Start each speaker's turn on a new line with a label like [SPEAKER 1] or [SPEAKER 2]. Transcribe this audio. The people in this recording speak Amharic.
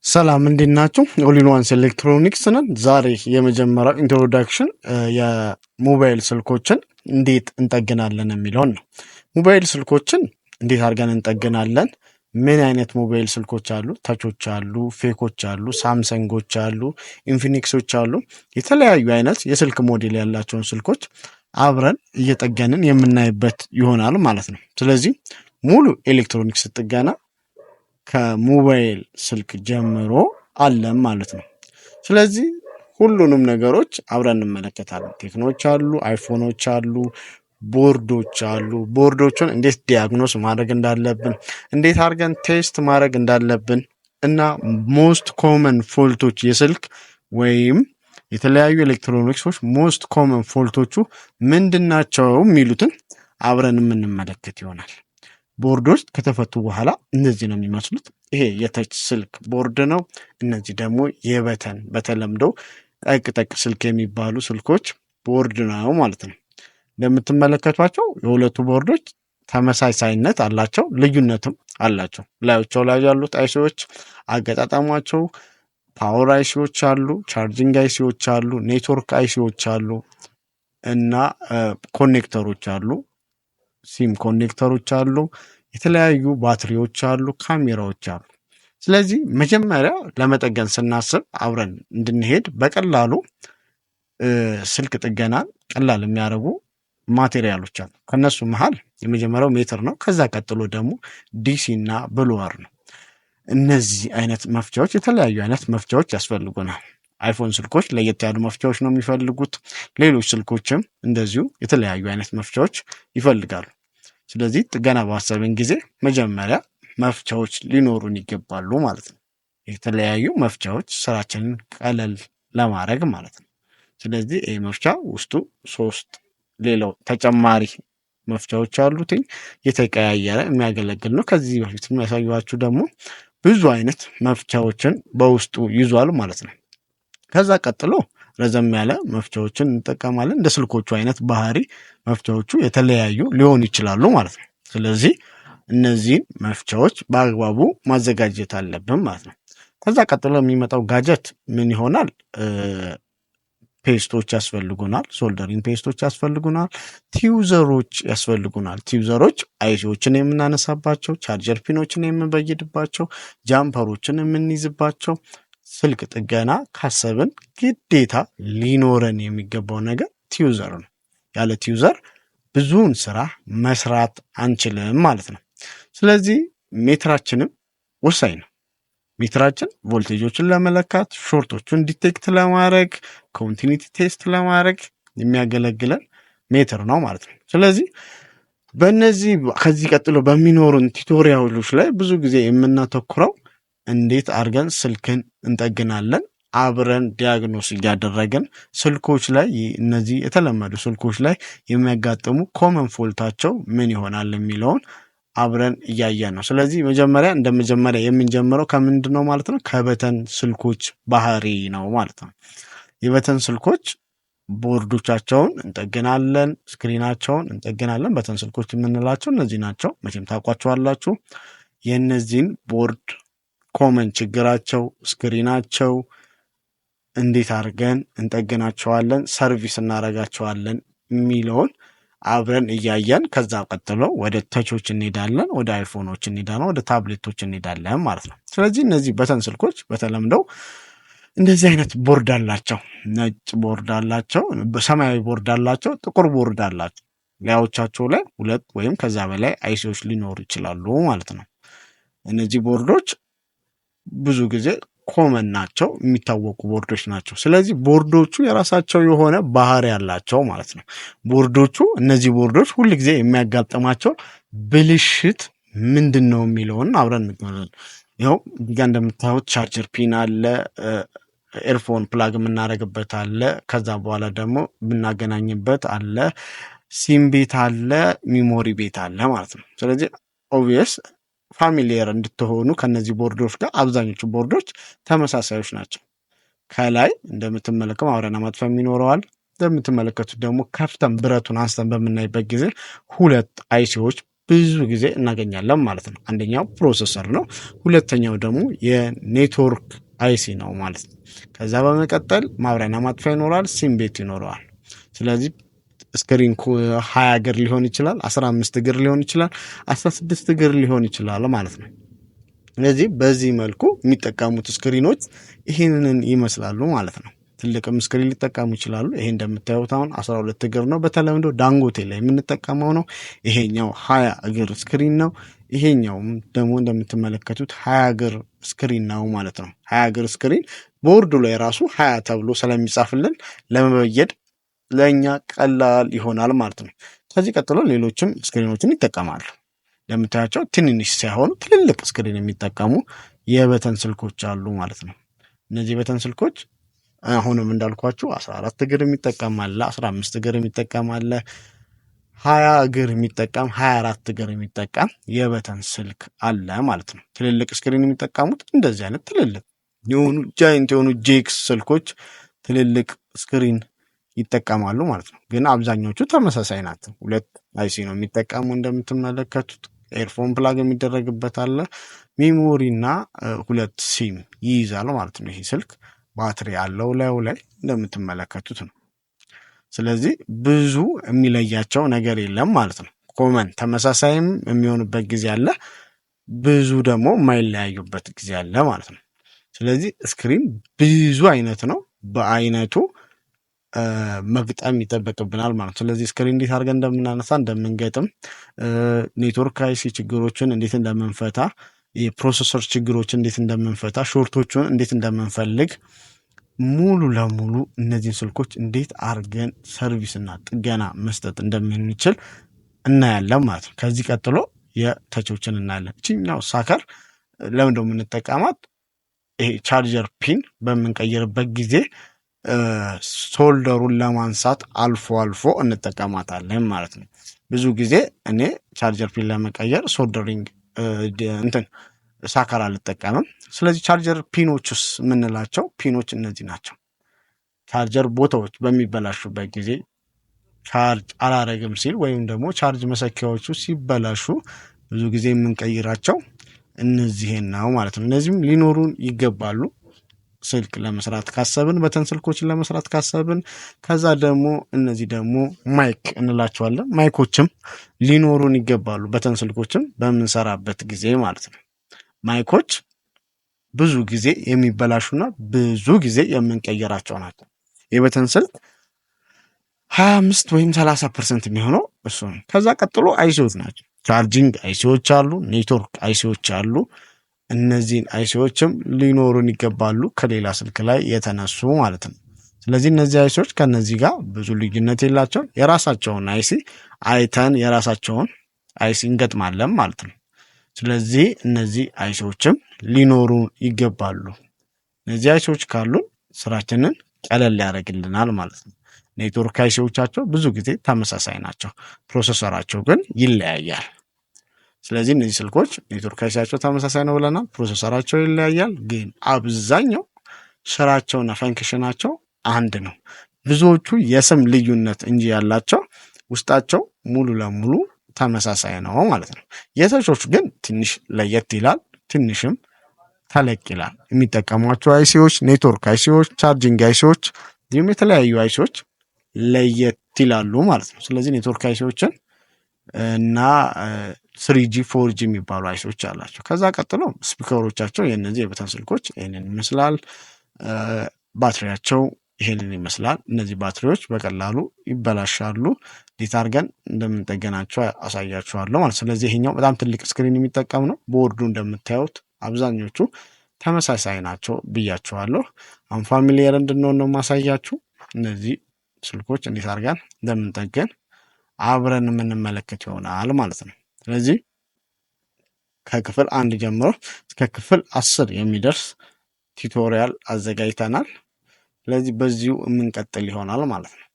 [SPEAKER 1] ሰላም እንዴት ናችሁ? ኦሊንዋንስ ኤሌክትሮኒክስ ነን። ዛሬ የመጀመሪያው ኢንትሮዳክሽን የሞባይል ስልኮችን እንዴት እንጠግናለን የሚለውን ነው። ሞባይል ስልኮችን እንዴት አድርገን እንጠግናለን? ምን አይነት ሞባይል ስልኮች አሉ? ተቾች አሉ፣ ፌኮች አሉ፣ ሳምሰንጎች አሉ፣ ኢንፊኒክሶች አሉ። የተለያዩ አይነት የስልክ ሞዴል ያላቸውን ስልኮች አብረን እየጠገንን የምናይበት ይሆናል ማለት ነው። ስለዚህ ሙሉ ኤሌክትሮኒክስ ጥገና ከሞባይል ስልክ ጀምሮ አለም ማለት ነው። ስለዚህ ሁሉንም ነገሮች አብረን እንመለከታለን። ቴክኖች አሉ፣ አይፎኖች አሉ፣ ቦርዶች አሉ። ቦርዶቹን እንዴት ዲያግኖስ ማድረግ እንዳለብን፣ እንዴት አድርገን ቴስት ማድረግ እንዳለብን እና ሞስት ኮመን ፎልቶች የስልክ ወይም የተለያዩ ኤሌክትሮኒክሶች ሞስት ኮመን ፎልቶቹ ምንድናቸው የሚሉትን አብረን የምንመለከት ይሆናል። ቦርዶች ከተፈቱ በኋላ እነዚህ ነው የሚመስሉት። ይሄ የተች ስልክ ቦርድ ነው። እነዚህ ደግሞ የበተን በተለምዶ ጠቅ ስልክ የሚባሉ ስልኮች ቦርድ ነው ማለት ነው። እንደምትመለከቷቸው የሁለቱ ቦርዶች ተመሳሳይነት አላቸው፣ ልዩነትም አላቸው። ላዮቸው ላይ ያሉት አይሲዎች አገጣጣሟቸው ፓወር አይሲዎች አሉ፣ ቻርጂንግ አይሲዎች አሉ፣ ኔትወርክ አይሲዎች አሉ እና ኮኔክተሮች አሉ፣ ሲም ኮኔክተሮች አሉ፣ የተለያዩ ባትሪዎች አሉ፣ ካሜራዎች አሉ። ስለዚህ መጀመሪያ ለመጠገን ስናስብ አብረን እንድንሄድ በቀላሉ ስልክ ጥገናን ቀላል የሚያደርጉ ማቴሪያሎች አሉ። ከነሱ መሃል የመጀመሪያው ሜትር ነው። ከዛ ቀጥሎ ደግሞ ዲሲ እና ብሉዋር ነው። እነዚህ አይነት መፍቻዎች የተለያዩ አይነት መፍቻዎች ያስፈልጉናል። አይፎን ስልኮች ለየት ያሉ መፍቻዎች ነው የሚፈልጉት። ሌሎች ስልኮችም እንደዚሁ የተለያዩ አይነት መፍቻዎች ይፈልጋሉ። ስለዚህ ጥገና ባሰብን ጊዜ መጀመሪያ መፍቻዎች ሊኖሩን ይገባሉ ማለት ነው። የተለያዩ መፍቻዎች ስራችንን ቀለል ለማድረግ ማለት ነው። ስለዚህ ይህ መፍቻ ውስጡ 3 ሌላው ተጨማሪ መፍቻዎች አሉት፣ የተቀያየረ የሚያገለግል ነው። ከዚህ በፊት የሚያሳዩዋችሁ ደግሞ ብዙ አይነት መፍቻዎችን በውስጡ ይዟል ማለት ነው። ከዛ ቀጥሎ ረዘም ያለ መፍቻዎችን እንጠቀማለን። እንደ ስልኮቹ አይነት ባህሪ መፍቻዎቹ የተለያዩ ሊሆኑ ይችላሉ ማለት ነው። ስለዚህ እነዚህን መፍቻዎች በአግባቡ ማዘጋጀት አለብን ማለት ነው። ከዛ ቀጥሎ የሚመጣው ጋጀት ምን ይሆናል? ፔስቶች ያስፈልጉናል፣ ሶልደሪንግ ፔስቶች ያስፈልጉናል፣ ቲዩዘሮች ያስፈልጉናል። ቲዩዘሮች አይሲዎችን የምናነሳባቸው፣ ቻርጀር ፒኖችን የምንበይድባቸው፣ ጃምፐሮችን የምንይዝባቸው። ስልክ ጥገና ካሰብን ግዴታ ሊኖረን የሚገባው ነገር ቲዩዘር ነው። ያለ ቲዩዘር ብዙውን ስራ መስራት አንችልም ማለት ነው። ስለዚህ ሜትራችንም ወሳኝ ነው። ሜትራችን ቮልቴጆችን ለመለካት፣ ሾርቶቹን ዲቴክት ለማድረግ፣ ኮንቲኒቲ ቴስት ለማድረግ የሚያገለግለን ሜትር ነው ማለት ነው። ስለዚህ በእነዚህ ከዚህ ቀጥሎ በሚኖሩን ቱቶሪያሎች ላይ ብዙ ጊዜ የምናተኩረው እንዴት አድርገን ስልክን እንጠግናለን አብረን ዲያግኖስ እያደረግን ስልኮች ላይ እነዚህ የተለመዱ ስልኮች ላይ የሚያጋጥሙ ኮመን ፎልታቸው ምን ይሆናል የሚለውን አብረን እያየን ነው። ስለዚህ መጀመሪያ የምንጀምረው ከምንድን ነው ማለት ነው? ከበተን ስልኮች ባህሪ ነው ማለት ነው። የበተን ስልኮች ቦርዶቻቸውን እንጠግናለን፣ ስክሪናቸውን እንጠግናለን። በተን ስልኮች የምንላቸው እነዚህ ናቸው። መቼም ታውቋቸዋላችሁ። የእነዚህን ቦርድ ኮመን ችግራቸው፣ ስክሪናቸው እንዴት አድርገን እንጠግናቸዋለን፣ ሰርቪስ እናደርጋቸዋለን የሚለውን አብረን እያየን ከዛ ቀጥሎ ወደ ተቾች እንሄዳለን፣ ወደ አይፎኖች እንሄዳለን፣ ወደ ታብሌቶች እንሄዳለን ማለት ነው። ስለዚህ እነዚህ በተን ስልኮች በተለምደው እንደዚህ አይነት ቦርድ አላቸው። ነጭ ቦርድ አላቸው፣ ሰማያዊ ቦርድ አላቸው፣ ጥቁር ቦርድ አላቸው። ላዮቻቸው ላይ 2 ወይም ከዛ በላይ አይሲዎች ሊኖሩ ይችላሉ ማለት ነው። እነዚህ ቦርዶች ብዙ ጊዜ ኮመን ናቸው፣ የሚታወቁ ቦርዶች ናቸው። ስለዚህ ቦርዶቹ የራሳቸው የሆነ ባህሪ ያላቸው ማለት ነው። እነዚህ ቦርዶች ሁል ጊዜ የሚያጋጥማቸው ብልሽት ምንድን ነው የሚለውን አብረን እንገናኛለን። ይኸው እዚጋ እንደምታዩት ቻርጀር ፒን አለ፣ ኤርፎን ፕላግ የምናደርግበት አለ፣ ከዛ በኋላ ደግሞ የምናገናኝበት አለ፣ ሲም ቤት አለ፣ ሚሞሪ ቤት አለ ማለት ነው። ስለዚህ ኦብቪየስ ፋሚሊየር እንድትሆኑ ከነዚህ ቦርዶች ጋር አብዛኞቹ ቦርዶች ተመሳሳዮች ናቸው። ከላይ እንደምትመለከቱ ማብሪያና ማጥፊያ ይኖረዋል። እንደምትመለከቱት ደግሞ ከፍተን ብረቱን አንስተን በምናይበት ጊዜ 2 አይሲዎች ብዙ ጊዜ እናገኛለን ማለት ነው። አንደኛው ፕሮሰሰር ነው። ሁለተኛው ደግሞ የኔትወርክ አይሲ ነው ማለት ነው። ከዛ በመቀጠል ማብሪያና ማጥፊያ ይኖራል። ሲም ቤት ይኖረዋል። ስለዚህ ስክሪን 20 እግር ሊሆን ይችላል፣ 15 እግር ሊሆን ይችላል፣ 16 እግር ሊሆን ይችላል ማለት ነው። ስለዚህ በዚህ መልኩ የሚጠቀሙት ስክሪኖች ይህንን ይመስላሉ ማለት ነው። ትልቅም ስክሪን ሊጠቀሙ ይችላሉ። ይሄ እንደምታዩት አሁን 12 እግር ነው። በተለምዶ ዳንጎቴ ላይ የምንጠቀመው ነው። ይሄኛው 20 እግር ስክሪን ነው። ይሄኛውም ደግሞ እንደምትመለከቱት 20 እግር ስክሪን ነው ማለት ነው። 20 እግር ስክሪን ቦርዱ ላይ ራሱ 20 ተብሎ ስለሚጻፍልን ለመበየድ ለእኛ ቀላል ይሆናል ማለት ነው። ከዚህ ቀጥሎ ሌሎችም ስክሪኖችን ይጠቀማሉ። እንደምታያቸው ትንንሽ ሳይሆኑ ትልልቅ ስክሪን የሚጠቀሙ የበተን ስልኮች አሉ ማለት ነው። እነዚህ የበተን ስልኮች አሁንም እንዳልኳችሁ 14 እግር የሚጠቀም አለ፣ 15 እግር የሚጠቀም አለ፣ 20 እግር የሚጠቀም 24 እግር የሚጠቀም የበተን ስልክ አለ ማለት ነው። ትልልቅ ስክሪን የሚጠቀሙት እንደዚህ አይነት ትልልቅ የሆኑ ጃይንት የሆኑ ጄክስ ስልኮች ትልልቅ ስክሪን ይጠቀማሉ ማለት ነው። ግን አብዛኞቹ ተመሳሳይ ናቸው። ሁለት አይሲ ነው የሚጠቀሙ እንደምትመለከቱት። ኤርፎን ፕላግ የሚደረግበት አለ። ሜሞሪ እና 2 ሲም ይይዛል ማለት ነው። ይሄ ስልክ ባትሪ አለው ላዩ ላይ እንደምትመለከቱት ነው። ስለዚህ ብዙ የሚለያቸው ነገር የለም ማለት ነው። ኮመን ተመሳሳይም የሚሆንበት ጊዜ አለ፣ ብዙ ደግሞ የማይለያዩበት ጊዜ አለ ማለት ነው። ስለዚህ ስክሪን ብዙ አይነት ነው። በአይነቱ መግጠም ይጠበቅብናል ማለት ነው። ስለዚህ ስክሪን እንዴት አድርገን እንደምናነሳ እንደምንገጥም፣ ኔትወርክ አይሲ ችግሮችን እንዴት እንደምንፈታ፣ የፕሮሰሰር ችግሮችን እንዴት እንደምንፈታ፣ ሾርቶቹን እንዴት እንደምንፈልግ ሙሉ ለሙሉ እነዚህን ስልኮች እንዴት አድርገን ሰርቪስና ጥገና መስጠት እንደምንችል እናያለን ማለት ነው። ከዚህ ቀጥሎ የተቾችን እናያለን። እችኛው ሳከር ለምን ደሞ የምንጠቀማት ይሄ ቻርጀር ፒን በምንቀይርበት ጊዜ ሶልደሩን ለማንሳት አልፎ አልፎ እንጠቀማታለን ማለት ነው። ብዙ ጊዜ እኔ ቻርጀር ፒን ለመቀየር ሶልደሪንግ ሳከር አልጠቀምም። ስለዚህ ቻርጀር ፒኖችስ የምንላቸው ፒኖች እነዚህ ናቸው። ቻርጀር ቦታዎች በሚበላሹበት ጊዜ ቻርጅ አላረግም ሲል ወይም ደግሞ ቻርጅ መሰኪያዎቹ ሲበላሹ ብዙ ጊዜ የምንቀይራቸው እነዚህን ነው ማለት ነው። እነዚህም ሊኖሩን ይገባሉ። ስልክ ለመስራት ካሰብን፣ በተን ስልኮችን ለመስራት ካሰብን፣ ከዛ ደግሞ እነዚህ ደግሞ ማይክ እንላቸዋለን። ማይኮችም ሊኖሩን ይገባሉ በተን ስልኮችም በምንሰራበት ጊዜ ማለት ነው። ማይኮች ብዙ ጊዜ የሚበላሹና ብዙ ጊዜ የምንቀይራቸው ናቸው። የበተን ስልክ 25 ወይም 30% የሚሆነው እሱ ነው። ከዛ ቀጥሎ አይሲዎች ናቸው። ቻርጂንግ አይሲዎች አሉ፣ ኔትወርክ አይሲዎች አሉ። እነዚህን አይሲዎችም ሊኖሩን ይገባሉ ከሌላ ስልክ ላይ የተነሱ ማለት ነው። ስለዚህ እነዚህ አይሲዎች ከነዚህ ጋር ብዙ ልዩነት የላቸው። የራሳቸውን አይሲ አይተን የራሳቸውን አይሲ እንገጥማለን ማለት ነው። ስለዚህ እነዚህ አይሲዎችም ሊኖሩ ይገባሉ። እነዚህ አይሲዎች ካሉን ስራችንን ቀለል ያደርግልናል ማለት ነው። ኔትወርክ አይሲዎቻቸው ብዙ ጊዜ ተመሳሳይ ናቸው፣ ፕሮሰሰራቸው ግን ይለያያል። ስለዚህ እነዚህ ስልኮች ኔትወርክ አይሲያቸው ተመሳሳይ ነው ብለናል፣ ፕሮሰሰራቸው ይለያያል። ግን አብዛኛው ስራቸውና ፈንክሽናቸው አንድ ነው። ብዙዎቹ የስም ልዩነት እንጂ ያላቸው ውስጣቸው ሙሉ ለሙሉ ተመሳሳይ ነው ማለት ነው። የተቾች ግን ትንሽ ለየት ይላል፣ ትንሽም ተለቅ ይላል። የሚጠቀሟቸው አይሲዎች ኔትወርክ አይሲዎች፣ ቻርጂንግ አይሲዎች እንዲሁም የተለያዩ አይሲዎች ለየት ይላሉ ማለት ነው። ስለዚህ ኔትወርክ አይሲዎችን እና 3G 4G የሚባሉ አይሲዎች አላቸው። ከዛ ቀጥሎ ስፒከሮቻቸው የእነዚህ የበተን ስልኮች ይህንን ይመስላል። ባትሪያቸው ይሄንን ይመስላል። እነዚህ ባትሪዎች በቀላሉ ይበላሻሉ። እንዴት አድርገን እንደምንጠገናቸው አሳያችኋለሁ ማለት። ስለዚህ ይሄኛው በጣም ትልቅ ስክሪን የሚጠቀም ነው። ቦርዱ እንደምታዩት አብዛኞቹ ተመሳሳይ ናቸው ብያችኋለሁ። አሁን ፋሚሊየር እንድንሆን ነው ማሳያችሁ። እነዚህ ስልኮች እንዴት አድርገን እንደምንጠገን አብረን የምንመለከት ይሆናል ማለት ነው። ስለዚህ ከክፍል 1 ጀምሮ እስከ ክፍል 10 የሚደርስ ቱቶሪያል አዘጋጅተናል። ስለዚህ በዚሁ የምንቀጥል ይሆናል ማለት ነው።